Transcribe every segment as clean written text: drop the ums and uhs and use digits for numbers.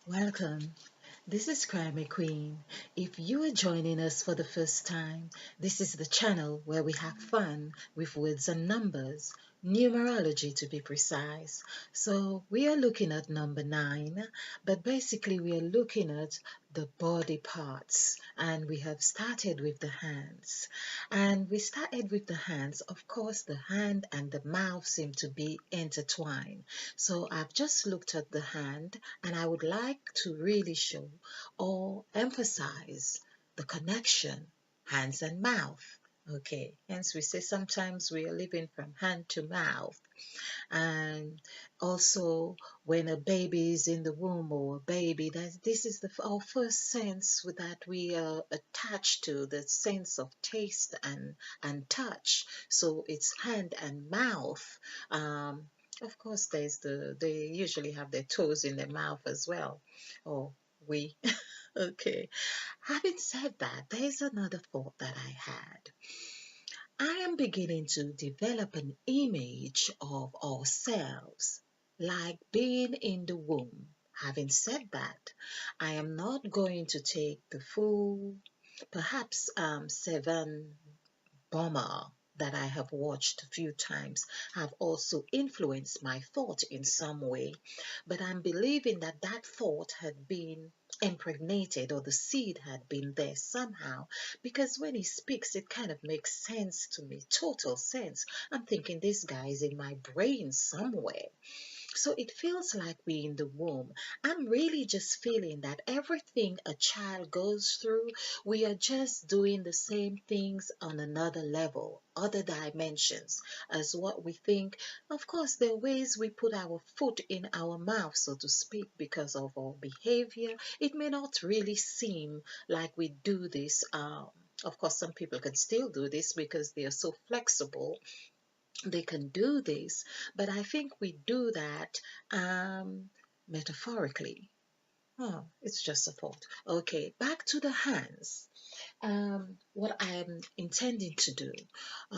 Welcome. This is Crime Queen. If you are joining us for the first time, this is the channel where we have fun with words and numbers, numerology to be precise. So we are looking at number 9, but basically we are looking at the body parts, and we have started with the hands. And we started with the hands. Of course, the hand and the mouth seem to be intertwined. So I've just looked at the hand, and I would like to really show or emphasize the connection, hands and mouth. Okay, hence we say sometimes we are living from hand to mouth. And also, when a baby is in the womb or a baby, that this is our first sense that we are attached to, the sense of taste and touch. So it's hand and mouth. Of course, they usually have their toes in their mouth as well. Oh, we. Okay. Having said that, there's another thought that I had. I am beginning to develop an image of ourselves like being in the womb. Having said that, I am not going to take the full, perhaps seven bomber that I have watched a few times have also influenced my thought in some way, but I'm believing that that thought had been impregnated, or the seed had been there somehow, because when he speaks it kind of makes sense to me, total sense. I'm thinking this guy is in my brain somewhere. So it feels like we're in the womb. I'm really just feeling that everything a child goes through, we are just doing the same things on another level, other dimensions, as what we think. Of course, there are ways we put our foot in our mouth, so to speak, because of our behavior. It may not really seem like we do this. Of course, some people can still do this because they are so flexible, they can do this, but I think we do that metaphorically. Oh, it's just a thought. Okay, back to the hands. What I'm intending to do.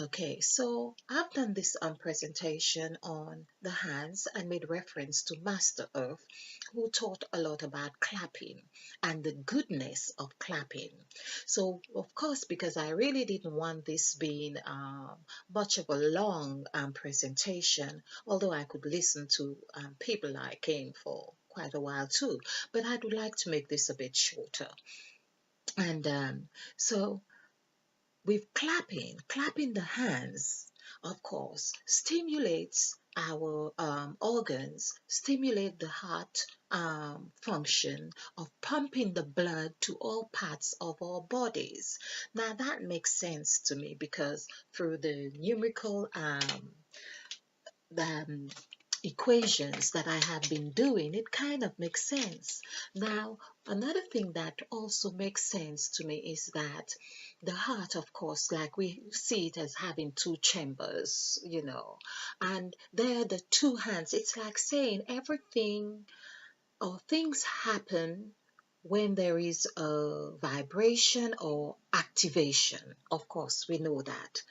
Okay, so I've done this presentation on the hands and made reference to Master Earth, who taught a lot about clapping and the goodness of clapping. So, of course, because I really didn't want this being much of a long presentation, although I could listen to people like him for quite a while too, but I would like to make this a bit shorter. And so with clapping the hands, of course, stimulates our organs, stimulate the heart function of pumping the blood to all parts of our bodies. Now that makes sense to me because through the numerical um, equations that I have been doing, it kind of makes sense. Now, another thing that also makes sense to me is that the heart, of course, like we see it as having two chambers, and they're the two hands. It's like saying everything or things happen when there is a vibration or activation. Of course, we know that.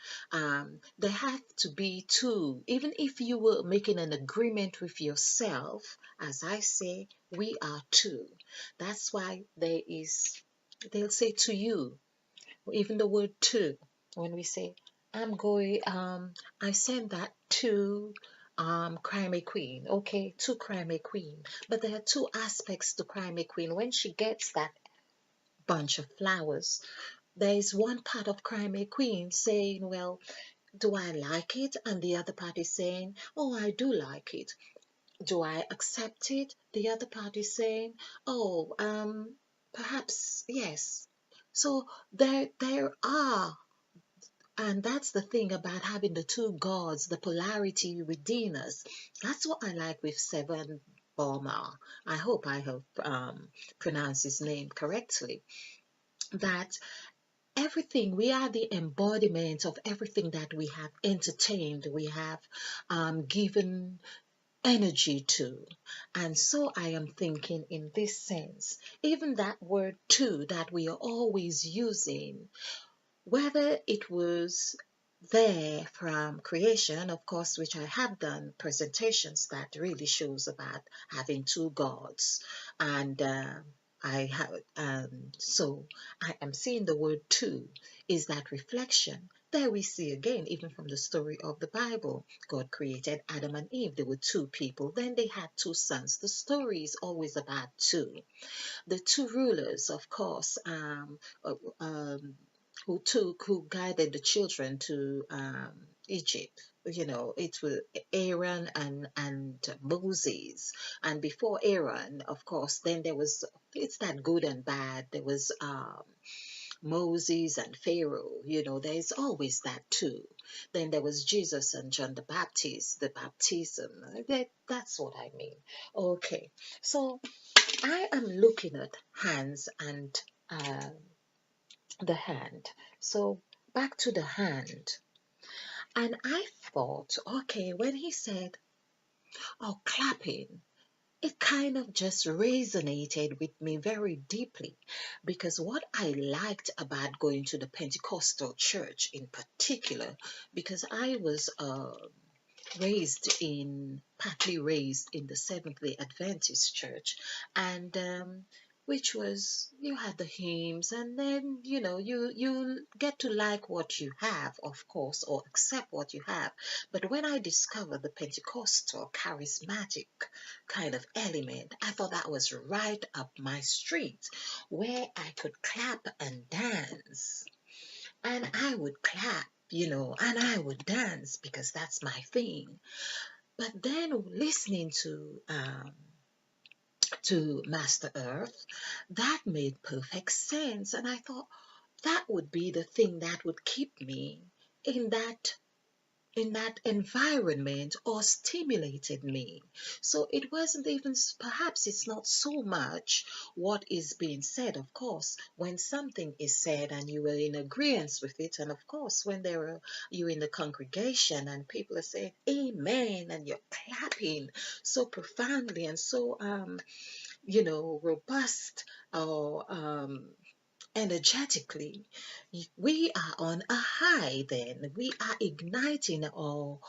There have to be two. Even if you were making an agreement with yourself, as I say, we are two. That's why they'll say to you, even the word to, when we say, I'm going, I send that to Crime Queen, okay, to Crime Queen. But there are two aspects to Crime Queen. When she gets that bunch of flowers, there is one part of Crime Queen saying, well, do I like it? And the other part is saying, oh, I do like it. Do I accept it? The other part is saying, oh, perhaps yes. So there are, and that's the thing about having the two gods, the polarity within us. That's what I like with Seven Boma. I hope I have pronounced his name correctly. That everything, we are the embodiment of everything that we have entertained, we have given energy to. And so I am thinking in this sense, even that word too that we are always using, whether it was there from creation, of course, which I have done presentations that really shows about having two gods. And I have, so I am seeing the word two is that reflection. There we see again, even from the story of the Bible, God created Adam and Eve. There were two people. Then they had two sons. The story is always about two. The two rulers, of course, uh, um, who guided the children to Egypt. You know, it was Aaron and Moses. And before Aaron, of course, then there was, it's that good and bad. There was Moses and Pharaoh. You know, there's always that too. Then there was Jesus and John the Baptist, the baptism. That's what I mean. Okay, so I am looking at hands and uh, the hand. So back to the hand. And I thought, okay, when he said, oh, clapping, it kind of just resonated with me very deeply because what I liked about going to the Pentecostal church in particular, because I was partly raised in the Seventh-day Adventist church, and which was, you had the hymns, and then you get to like what you have, of course, or accept what you have. But when I discovered the Pentecostal charismatic kind of element, I thought that was right up my street, where I could clap and dance, and I would clap, and I would dance because that's my thing. But then listening to Master Earth, that made perfect sense, and I thought that would be the thing that would keep me in that environment or stimulated me. So it wasn't even, perhaps it's not so much what is being said, of course, when something is said and you are in agreement with it, and of course, when you in the congregation and people are saying amen and you're clapping so profoundly and so robust or energetically, we are on a high. Then we are igniting our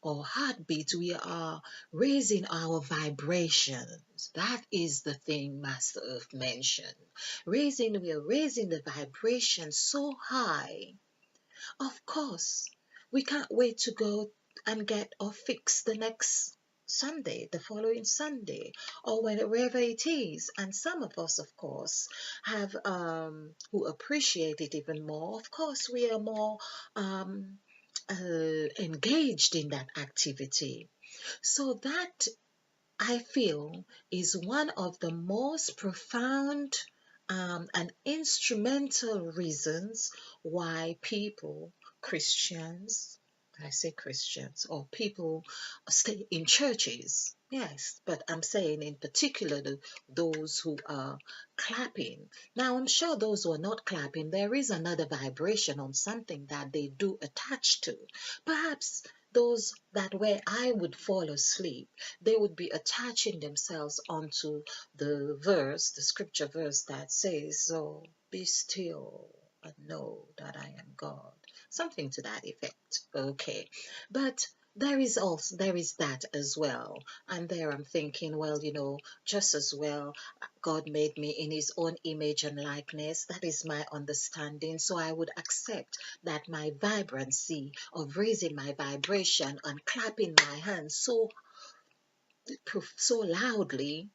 heartbeat. We are raising our vibrations. That is the thing Master Earth mentioned. We are raising the vibration so high. Of course, we can't wait to go and get or fix the next Sunday, the following Sunday, or wherever it is. And some of us, of course, have who appreciate it even more. Of course, we are more engaged in that activity. So that, I feel, is one of the most profound and instrumental reasons why people, Christians, I say Christians, or people stay in churches. Yes, but I'm saying in particular those who are clapping. Now, I'm sure those who are not clapping, there is another vibration on something that they do attach to. Perhaps those that where I would fall asleep, they would be attaching themselves onto the scripture verse that says, "So be still and know that I am God." Something to that effect. Okay. But there is that as well. And there I'm thinking, well, just as well, God made me in his own image and likeness. That is my understanding. So I would accept that my vibrancy of raising my vibration and clapping my hands so loudly,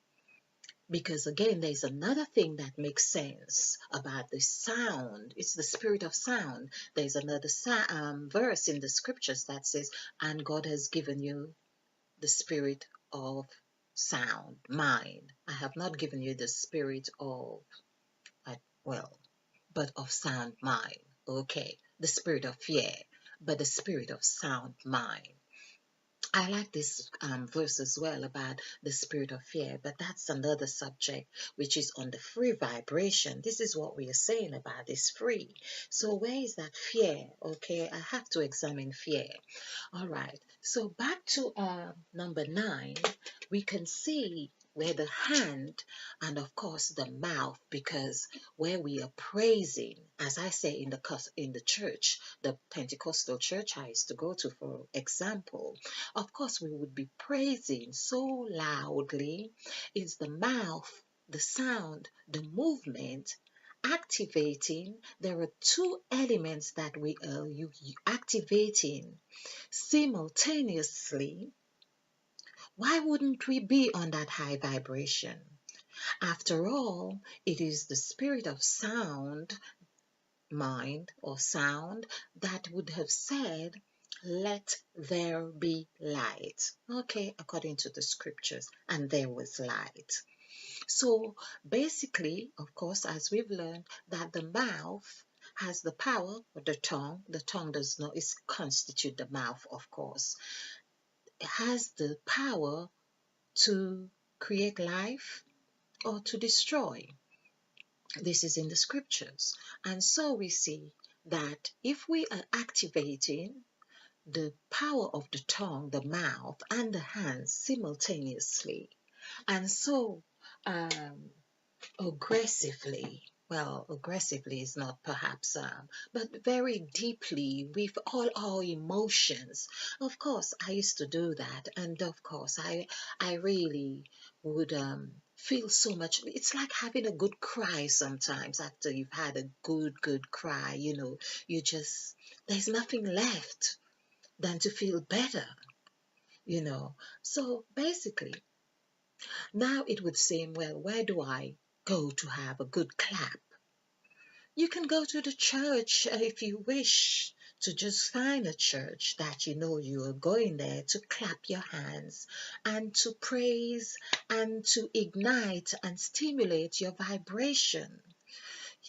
because again, there's another thing that makes sense about the sound. It's the spirit of sound. There's another verse in the scriptures that says, and God has given you the spirit of sound mind. I have not given you the spirit of, well, but of sound mind. Okay. The spirit of fear, but the spirit of sound mind. I like this verse as well about the spirit of fear, but that's another subject, which is on the free vibration. This is what we are saying about this free. So where is that fear? Okay, I have to examine fear. All right. So back to number 9, we can see. where the hand and of course the mouth, because where we are praising, as I say in the church, the Pentecostal church I used to go to, for example, of course we would be praising so loudly. It's the mouth, the sound, the movement activating. There are two elements that we are activating simultaneously. Why wouldn't we be on that high vibration? After all, it is the spirit of sound, mind, or sound that would have said, let there be light. Okay, according to the scriptures, and there was light. So basically, of course, as we've learned, that the mouth has the power, or the tongue does not is constitute the mouth, of course. It has the power to create life or to destroy. This is in the scriptures. And so we see that if we are activating the power of the tongue, the mouth, and the hands simultaneously, and so um, aggressively, well, aggressively is not perhaps, but very deeply with all our emotions. Of course, I used to do that, and of course, I really would feel so much. It's like having a good cry sometimes after you've had a good cry. You just there's nothing left than to feel better. You know, so basically, now it would seem, well, where do I go to have a good clap? You can go to the church if you wish to just find a church that you know you are going there to clap your hands and to praise and to ignite and stimulate your vibration.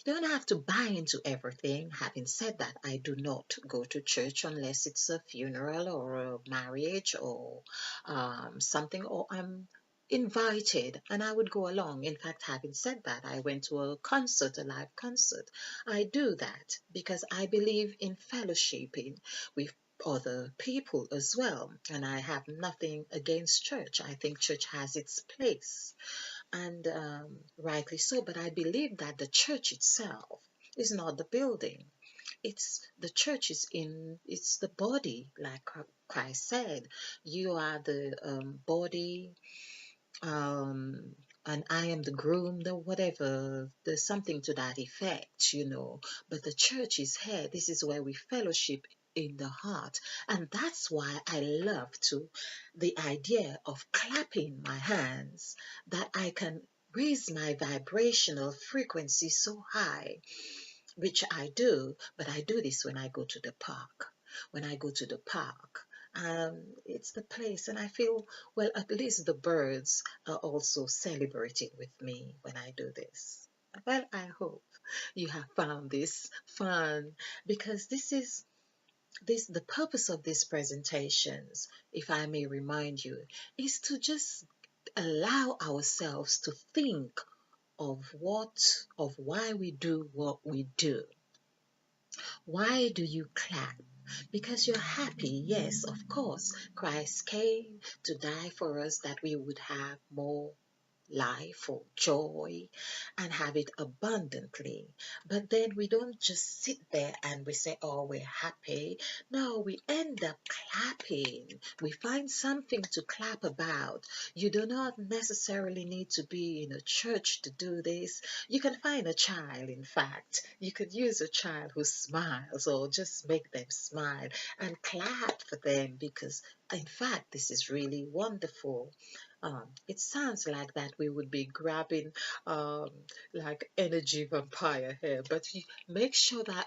You don't have to buy into everything. Having said that, I do not go to church unless it's a funeral or a marriage or something, or I'm invited and I would go along. In fact, having said that, I went to a concert, a live concert. I do that because I believe in fellowshipping with other people as well. And I have nothing against church. I think church has its place, and rightly so. But I believe that the church itself is not the building. It's the church is in it's the body, like Christ said. You are the body, um, and I am the groom, the whatever. There's something to that effect. But the church is here. This is where we fellowship in the heart, and that's why I love to the idea of clapping my hands, that I can raise my vibrational frequency so high, which I do, but I do this when I go to the park. When I go to the park, it's the place, and I feel, well, at least the birds are also celebrating with me when I do this. Well, I hope you have found this fun, because the purpose of these presentations, if I may remind you, is to just allow ourselves to think of why we do what we do. Why do you clap? Because you're happy. Yes, of course. Christ came to die for us that we would have more life or joy and have it abundantly. But then we don't just sit there and we say, oh, we're happy. No, we end up clapping. We find something to clap about. You do not necessarily need to be in a church to do this. You can find a child, in fact. You could use a child who smiles, or just make them smile and clap for them, because in fact, this is really wonderful. It sounds like that we would be grabbing um, like energy vampire here, but make sure that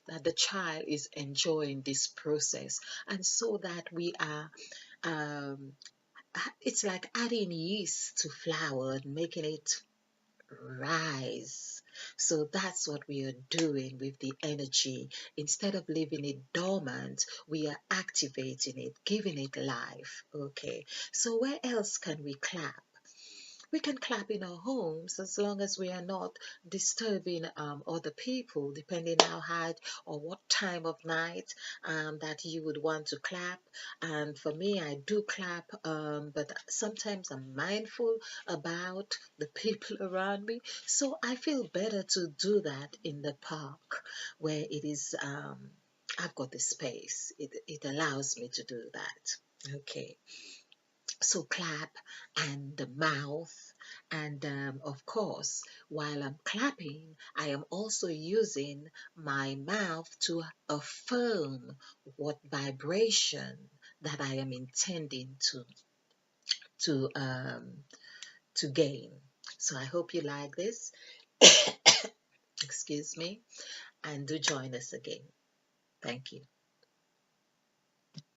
that the child is enjoying this process, and so that we are. Um, it's like adding yeast to flour and making it rise. So that's what we are doing with the energy. Instead of leaving it dormant, we are activating it, giving it life. Okay. So where else can we clap? We can clap in our homes as long as we are not disturbing other people, depending how hard or what time of night that you would want to clap. And for me, I do clap, but sometimes I'm mindful about the people around me. So I feel better to do that in the park where it is. I've got the space. It allows me to do that. Okay. So clap and the mouth, and of course, while I'm clapping, I am also using my mouth to affirm what vibration that I am intending to um, to gain. So I hope you like this. Excuse me, and do join us again. Thank you.